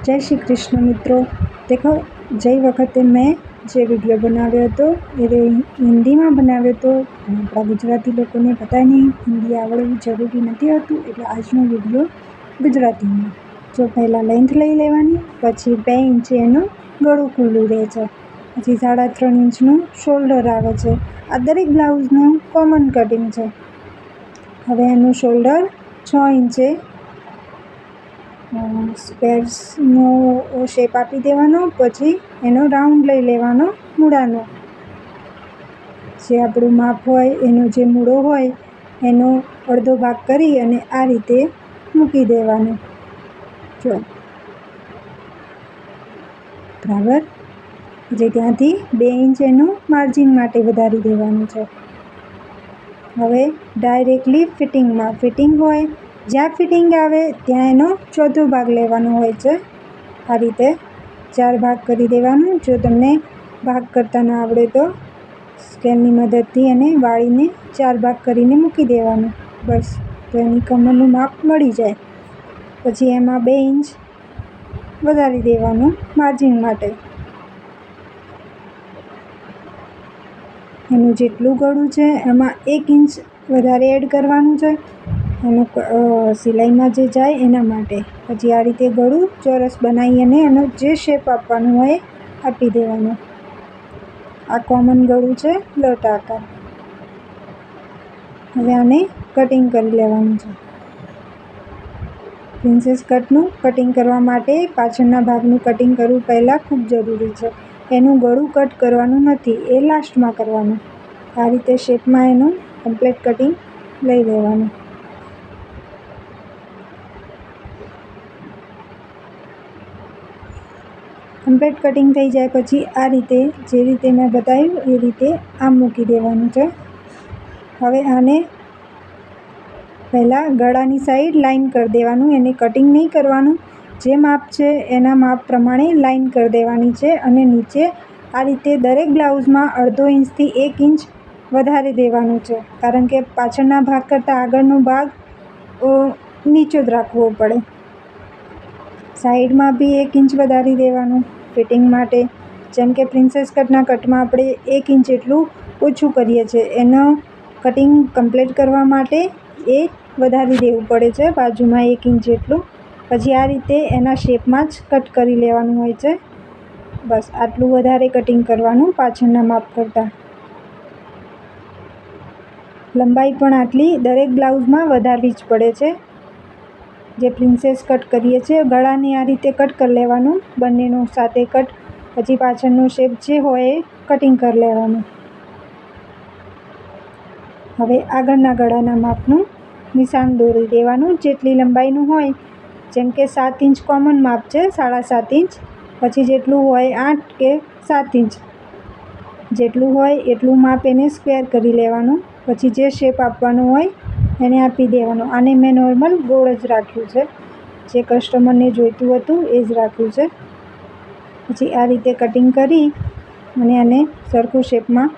જય શ્રી કૃષ્ણ મિત્રો। દેખો જઈ વખતે મેં જે વિડીયો બનાવ્યો હતો એ હિન્દીમાં બનાવ્યો હતો। આપણા ગુજરાતી લોકોને પતા નહીં હિન્દી આવડવું જરૂરી નથી હોતું, એટલે આજનો વિડીયો ગુજરાતીમાં। જો પહેલાં લેન્થ લઈ લેવાની, પછી 2 ઇંચ એનું ગળું ખુલ્લું રહે છે, પછી 3.5 ઇંચનું શોલ્ડર આવે છે। આ દરેક બ્લાઉઝનું કોમન કટિંગ છે। હવે એનું શોલ્ડર 6 ઇંચે સ્ક્વેર્સનો શેપ આપી દેવાનો, પછી એનો રાઉન્ડ લઈ લેવાનો મૂળાનો। જે આપણું માપ હોય એનો જે મૂળો હોય એનો અડધો ભાગ કરી અને આ રીતે મૂકી દેવાનો। જો બરાબર, જે ત્યાંથી 2 ઇંચ એનું માર્જિન માટે વધારી દેવાનું છે। હવે ડાયરેક્ટલી ફિટિંગ હોય, જ્યાં ફિટિંગ આવે ત્યાં એનો ચોથો ભાગ લેવાનો હોય છે। આ રીતે 4 ભાગ કરી દેવાનું। જો તમને ભાગ કરતા ના આવડે તો સ્કેલની મદદથી એને વાળીને 4 ભાગ કરીને મૂકી દેવાનું, બસ। તો એની કમરનું માપ મળી જાય। પછી એમાં 2 ઇંચ વધારી દેવાનું માર્જિન માટે। એનું જેટલું ગળું છે એમાં 1 ઇંચ વધારે એડ કરવાનું છે, એનું સિલાઈમાં જે જાય એના માટે। પછી આ રીતે ગળું ચોરસ બનાવી અને એનો જે શેપ આપવાનો હોય આપી દેવાનો। આ કોમન ગળું છે લટ આકાર। હવે આને કટિંગ કરી લેવાનું છે। પ્રિન્સેસ કટનું કટિંગ કરવા માટે પાછળના ભાગનું કટિંગ કરવું પહેલાં ખૂબ જરૂરી છે। એનું ગળું કટ કરવાનું નથી, એ લાસ્ટમાં કરવાનું। આ રીતે શેપમાં એનું કમ્પ્લીટ કટિંગ લઈ લેવાનું। કમ્પ્લીટ કટિંગ થઈ જાય પછી આ રીતે જે રીતે મેં બતાવ્યું એ રીતે આમ મૂકી દેવાનું છે। હવે આને પહેલાં ગળાની સાઈડ લાઈન કરી દેવાનું, એને કટિંગ નહીં કરવાનું। જે માપ છે એના માપ પ્રમાણે લાઈન કરી દેવાની છે અને નીચે આ રીતે દરેક બ્લાઉઝમાં અડધો ઇંચથી 1 ઇંચ વધારી દેવાનું છે, કારણ કે પાછળના ભાગ કરતાં આગળનો ભાગ નીચો જ રાખવો પડે। સાઈડમાં બી 1 ઇંચ વધારી દેવાનું ફિટિંગ માટે। જેમ કે પ્રિન્સેસ કટના કટમાં આપણે 1 ઇંચ એટલું ઓછું કરીએ છીએ, એનો કટિંગ કમ્પ્લીટ કરવા માટે એ વધારી દેવું પડે છે બાજુમાં 1 ઇંચ જેટલું। પછી આ રીતે એના શેપમાં જ કટ કરી લેવાનું હોય છે, બસ। આટલું વધારે કટિંગ કરવાનું પાછળના માપ કરતાં। લંબાઈ પણ આટલી દરેક બ્લાઉઝમાં વધારવી જ પડે છે। જે પ્રિન્સેસ કટ કરીએ છીએ ગળાને આ રીતે કટ કરી લેવાનું, બંનેનું સાથે કટ, પછી પાછળનો શેપ જે હોય એ કટિંગ કરી લેવાનું। હવે આગળના ગળાના માપનું નિશાન દોરી દેવાનું, જેટલી લંબાઈનું હોય। જેમ કે 7 ઇંચ કોમન માપ છે, 7.5 ઇંચ, પછી જેટલું હોય 8 કે 7 ઇંચ જેટલું હોય એટલું માપ એને સ્ક્વેર કરી લેવાનું। પછી જે શેપ આપવાનો હોય એને આપી દેવાનો। આને મેં નોર્મલ ગોળ જ રાખ્યું છે, જે કસ્ટમરને જોઈતું હતું એ જ રાખ્યું છે। પછી આ રીતે કટિંગ કરી અને આને સરખું શેપમાં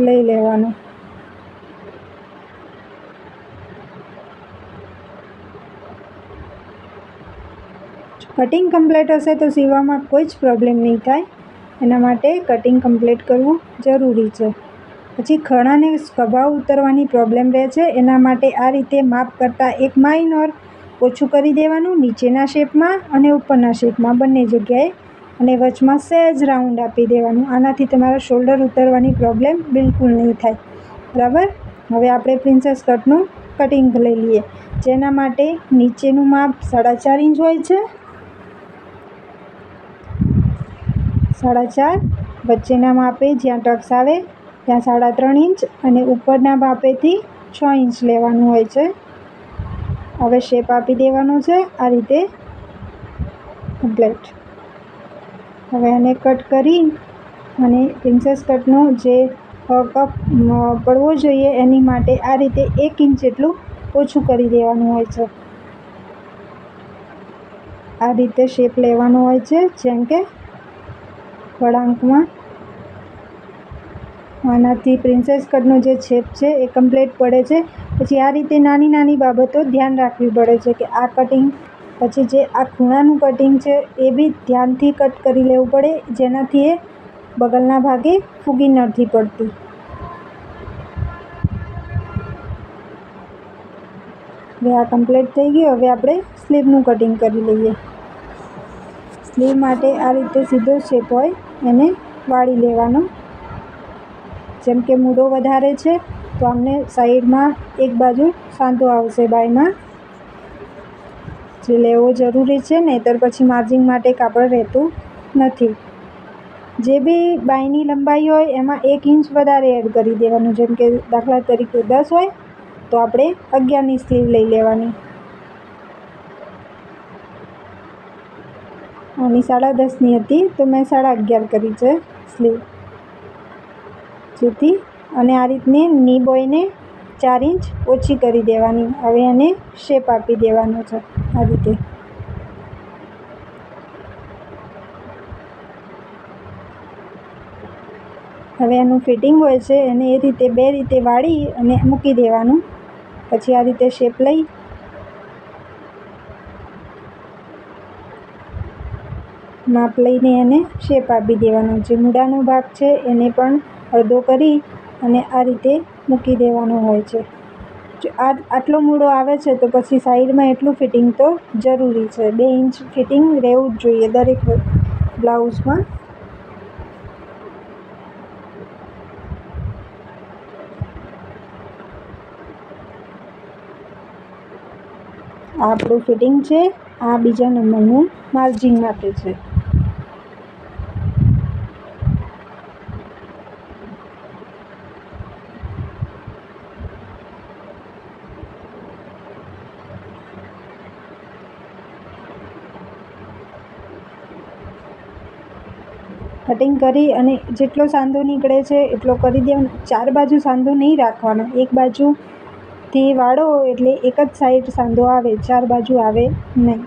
લઈ લેવાનું। કટિંગ કમ્પ્લીટ હશે તો સીવવામાં કોઈ જ પ્રોબ્લેમ નહીં થાય, એના માટે કટિંગ કમ્પ્લીટ કરવું જરૂરી છે। પછી ખણાને ખભા ઉતરવાની પ્રોબ્લેમ રહે છે, એના માટે આ રીતે માપ કરતાં 1 માઇનોર ઓછું કરી દેવાનું નીચેના શેપમાં અને ઉપરના શેપમાં બંને જગ્યાએ, અને વચમાં સહેજ રાઉન્ડ આપી દેવાનું। આનાથી તમારા શોલ્ડર ઉતરવાની પ્રોબ્લેમ બિલકુલ નહીં થાય, બરાબર। હવે આપણે પ્રિન્સેસ કટનું કટિંગ લઈ લઈએ, જેના માટે નીચેનું માપ 4.5 ઇંચ હોય છે, 4.5, વચ્ચેના માપે જ્યાં ટક્સ આવે ત્યાં 3.5 ઇંચ અને ઉપરના માપેથી 6 ઇંચ લેવાનું હોય છે। હવે શેપ આપી દેવાનો છે આ રીતે કમ્પ્લીટ। હવે આને કટ કરી અને પ્રિન્સેસ કટનો જે કપ પડવો જોઈએ એની માટે આ રીતે 1 ઇંચ જેટલું ઓછું કરી દેવાનું હોય છે। આ રીતે શેપ લેવાનો હોય છે, જેમ કે વળાંકમાં। આનાથી પ્રિન્સેસ કટનો જે શેપ છે એ કમ્પ્લીટ પડે છે। પછી આ રીતે નાની નાની બાબતો ધ્યાન રાખવી પડે છે કે આ કટિંગ પછી જે આ ખૂણાનું કટિંગ છે એ બી ધ્યાનથી કટ કરી લેવું પડે, જેનાથી એ બગલના ભાગે ફૂગી નથી પડતી. હવે આ કમ્પ્લીટ થઈ ગયું. હવે આપણે સ્લીવનું કટિંગ કરી લઈએ. સ્લીવ માટે આ રીતે સીધો શેપ હોય એને વાળી લેવાનો. જેમ કે મૂઢો વધારે છે તો અમને સાઈડમાં એક બાજુ સાંધો આવશે બાયમાં, જે લેવો જરૂરી છે, નહીંતર પછી માર્જિંગ માટે કાપડ રહેતું નથી. જે બી બાયની લંબાઈ હોય એમાં 1 ઇંચ વધારે એડ કરી દેવાનું. જેમ કે દાખલા તરીકે 10 હોય તો આપણે 11ની સ્લીવ લઈ લેવાની. આની 10.5ની હતી તો મેં 11.5 કરી છે સ્લીવ, જેથી અને આ રીતની ની બોયને 4 ઇંચ ઓછી કરી દેવાની. હવે એને શેપ આપી દેવાનો છે આ રીતે. હવે એનું ફિટિંગ હોય છે એને એ રીતે 2 રીતે વાળી અને મૂકી દેવાનું. પછી આ રીતે શેપ લઈ માપ લઈને એને શેપ આપી દેવાનો. જે મૂળાનો ભાગ છે એને પણ અડધો કરી અને આ રીતે મૂકી દેવાનો હોય છે. જો આટલો મૂળો આવે છે તો પછી સાઈડમાં એટલું ફિટિંગ તો જરૂરી છે. 2 ઇંચ ફિટિંગ રહેવું જ જોઈએ દરેક બ્લાઉઝમાં. આ આપણું ફિટિંગ છે. આ બીજા નંબરનું માર્જિંગ માટે છે. કટિંગ કરી અને જેટલો સાંધો નીકળે છે એટલો કરી દેવાનો. 4 બાજુ સાંધો નહીં રાખવાનો. એક બાજુથી વાળો એટલે એક જ સાઈડ સાંધો આવે, 4 બાજુ આવે નહીં.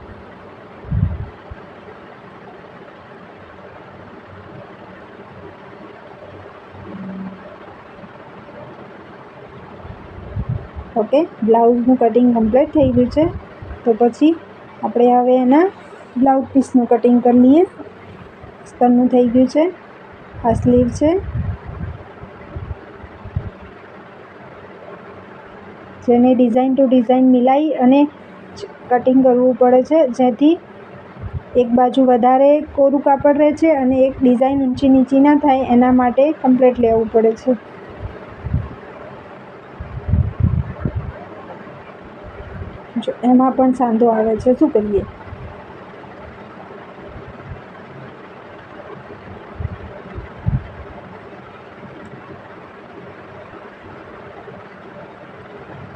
ઓકે, બ્લાઉઝનું કટિંગ કમ્પ્લીટ થઈ ગયું છે. તો પછી આપણે હવે એના બ્લાઉઝ પીસનું કટિંગ કરી લઈએ. અસ્તરનું થઈ ગયું છે. આ સ્લીવ છે, જેને ડિઝાઇન ટુ ડિઝાઇન મિલાવી અને કટિંગ કરવું પડે છે, જેથી એક બાજુ વધારે કોરું કાપડ રહે છે અને એક ડિઝાઇન ઊંચી નીચી ના થાય એના માટે કમ્પ્લીટ લેવું પડે છે. જો એમાં પણ સાંધો આવે છે, શું કરીએ?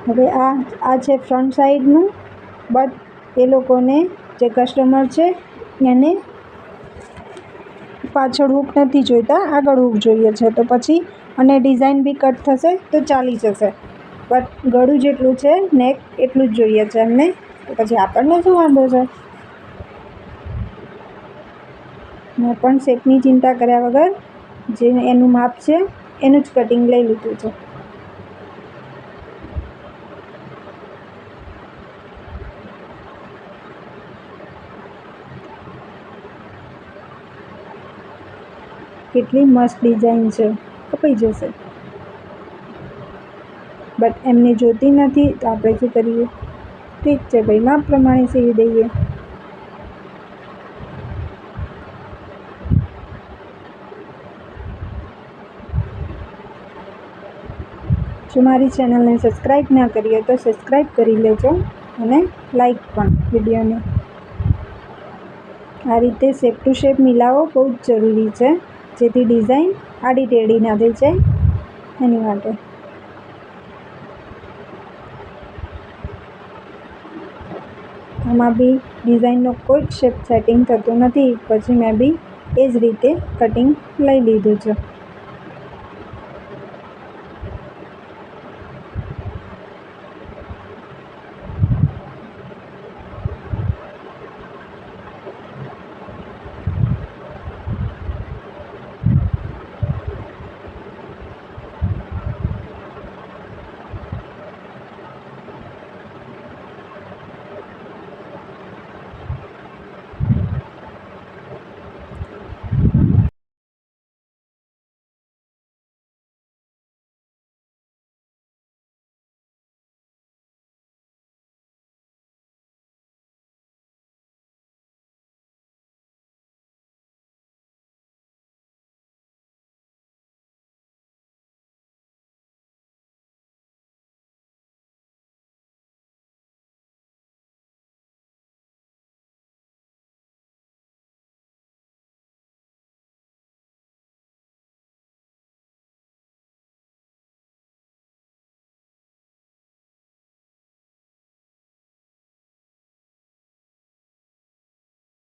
હવે આ છે ફ્રન્ટ સાઈડનું, બટ એ લોકોને જે કસ્ટમર છે એને પાછળ હૂક નથી જોઈતા, આગળ હૂક જોઈએ છે. તો પછી અને ડિઝાઇન બી કટ થશે તો ચાલી જશે, બટ ગળું જેટલું છે નેક એટલું જ જોઈએ છે એમને. તો પછી આપણને શું વાંધો છે? મેં પણ શેપની ચિંતા કર્યા વગર જે એનું માપ છે એનું જ કટિંગ લઈ લીધું છે. કેટલી મસ્ત ડિઝાઇન છે, કપાઈ જશે, બટ એમને જોતી નથી તો આપણે શું કરીએ? ઠીક છે ભાઈ, માપ પ્રમાણે સીવી દઈએ. જો મારી ચેનલને સબસ્ક્રાઈબ ના કરી હોય તો સબસ્ક્રાઈબ કરી લેજો અને લાઈક પણ વિડીયોને. આ રીતે શેપ ટુ શેપ મિલાવો બહુ જ જરૂરી છે, જેથી ડિઝાઇન આડી ટેઢી ના થઈ જાય એની માટે. આમાં બી ડિઝાઇનનો કોઈ જ શેપ સેટિંગ થતું નથી, પછી મેં બી એ જ રીતે કટિંગ લઈ લીધું છે.